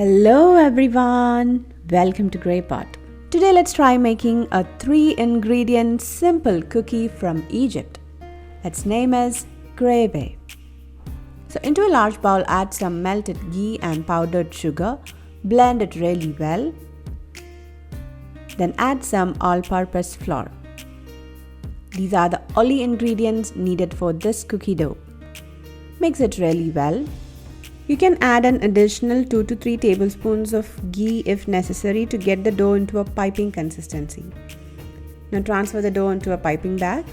Hello everyone, welcome to Ghraybey. Today let's try making a 3-ingredient simple cookie from Egypt. Its name is Ghraybey. So into a large bowl add some melted ghee and powdered sugar. Blend it really well. Then add some all-purpose flour. These are the only ingredients needed for this cookie dough. Mix it really well. You can add an additional 2 to 3 tablespoons of ghee if necessary to get the dough into a piping consistency. Now transfer the dough into a piping bag.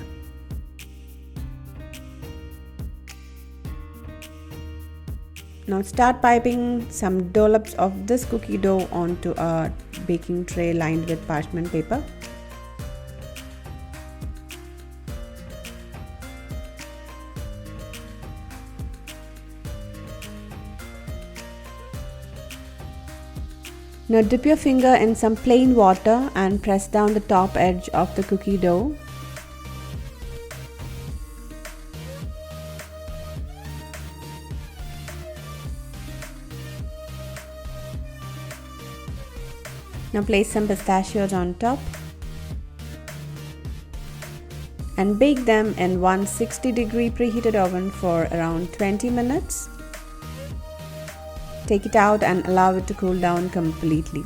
Now start piping some dollops of this cookie dough onto a baking tray lined with parchment paper. Now dip your finger in some plain water and press down the top edge of the cookie dough. Now place some pistachios on top and bake them in 160-degree preheated oven for around 20 minutes. Take it out and allow it to cool down completely.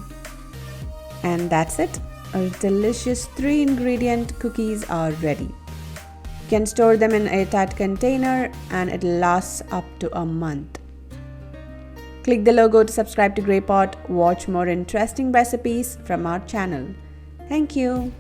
And that's it. Our delicious 3-ingredient cookies are ready. You can store them in a tight container and it lasts up to a month. Click the logo to subscribe to Ghraybey. Watch more interesting recipes from our channel. Thank you.